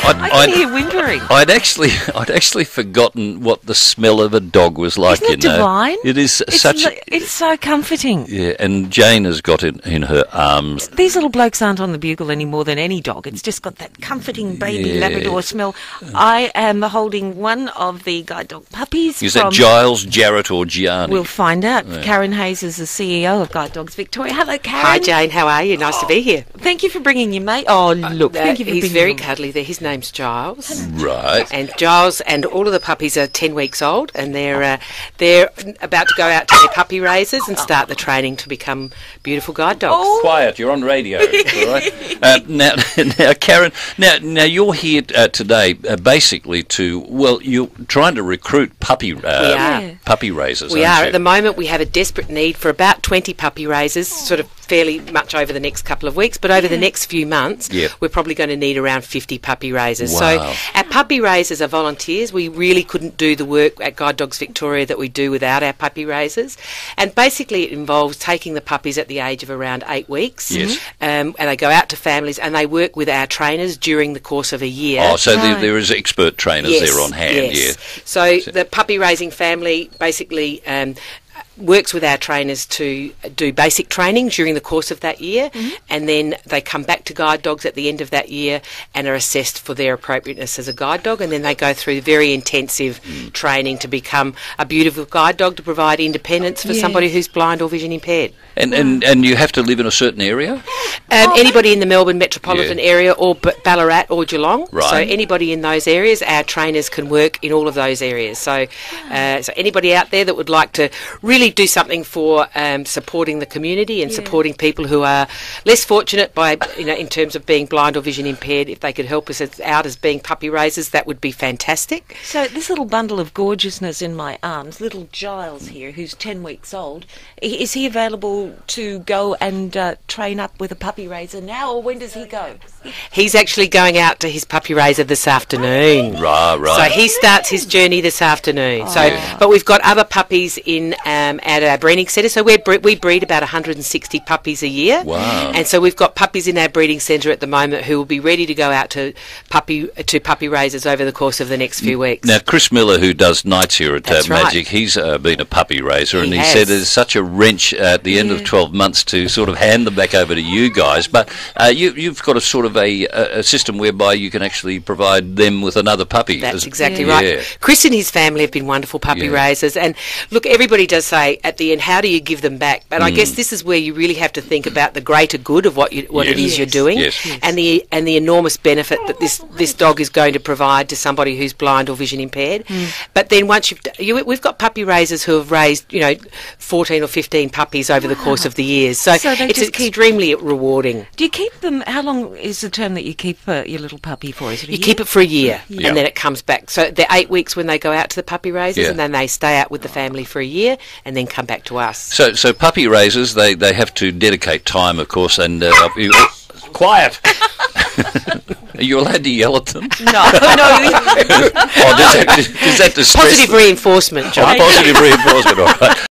I can hear whimpering. I'd actually forgotten what the smell of a dog was like. Isn't it divine? It is It's so comforting. Yeah, and Jane has got it in her arms. These little blokes aren't on the bugle any more than any dog. It's just got that comforting baby Labrador smell. I am holding one of the guide dog puppies. Is that Giles, Jarrett or Gianni? We'll find out. Yeah. Karen Hayes is the CEO of Guide Dogs Victoria. Hello, Karen. Hi, Jane. How are you? Nice to be here. Thank you for bringing your mate. Oh, look. Thank you for He's very cuddly there. His name's Giles. Right. And Giles and all of the puppies are 10 weeks old, and they're about to go out to their puppy raisers and start the training to become beautiful guide dogs. Oh. Quiet, you're on radio. All right. Now, Karen, now you're here today basically you're trying to recruit puppy raisers. We are. At the moment, we have a desperate need for about 20 puppy raisers, sort of fairly much over the next couple of weeks, but over the next few months, we're probably going to need around 50 puppy raisers. Wow. So our puppy raisers are volunteers. We really couldn't do the work at Guide Dogs Victoria that we do without our puppy raisers. And basically it involves taking the puppies at the age of around 8 weeks. Yes. And they go out to families and they work with our trainers during the course of a year. Oh, so there is expert trainers there on hand. Yes. So the puppy raising family basically works with our trainers to do basic training during the course of that year, and then they come back to guide dogs at the end of that year and are assessed for their appropriateness as a guide dog, and then they go through very intensive training to become a beautiful guide dog to provide independence for somebody who's blind or vision impaired. And you have to live in a certain area? Anybody in the Melbourne metropolitan area or Ballarat or Geelong. Right. So anybody in those areas, our trainers can work in all of those areas. So so anybody out there that would like to really do something for supporting the community and supporting people who are less fortunate by, in terms of being blind or vision impaired, if they could help us out as being puppy raisers, that would be fantastic. So this little bundle of gorgeousness in my arms, little Giles here, who's 10 weeks old, is he available to go and train up with a puppy raiser now, or when does he go? He's actually going out to his puppy raiser this afternoon. Right. So he starts his journey this afternoon. But we've got other puppies in at our breeding centre. So we breed about 160 puppies a year. Wow. And so we've got puppies in our breeding centre at the moment who will be ready to go out to puppy raisers over the course of the next few weeks. Now, Chris Miller, who does nights here at That's Magic, he's been a puppy raiser, and he has. said there's such a wrench at the end of 12 months to sort of hand them back over to you guys. But you've got a sort of a system whereby you can actually provide them with another puppy. That's exactly right. Chris and his family have been wonderful puppy raisers. And look, everybody does say at the end, how do you give them back? But I guess this is where you really have to think about the greater good of what it is you're doing, and the enormous benefit that this dog is going to provide to somebody who's blind or vision impaired. But then once we've got puppy raisers who have raised 14 or 15 puppies over the course of the years. So it's extremely rewarding. Do you keep them? How long is the term that you keep your little puppy for? Is it a year? Keep it for a year, and then it comes back. So they're 8 weeks when they go out to the puppy raisers, and then they stay out with the family for a year, and then come back to us. So puppy raisers, they have to dedicate time, of course, and quiet. Are you allowed to yell at them? No. Does that distress Positive reinforcement, John. Positive reinforcement, all right.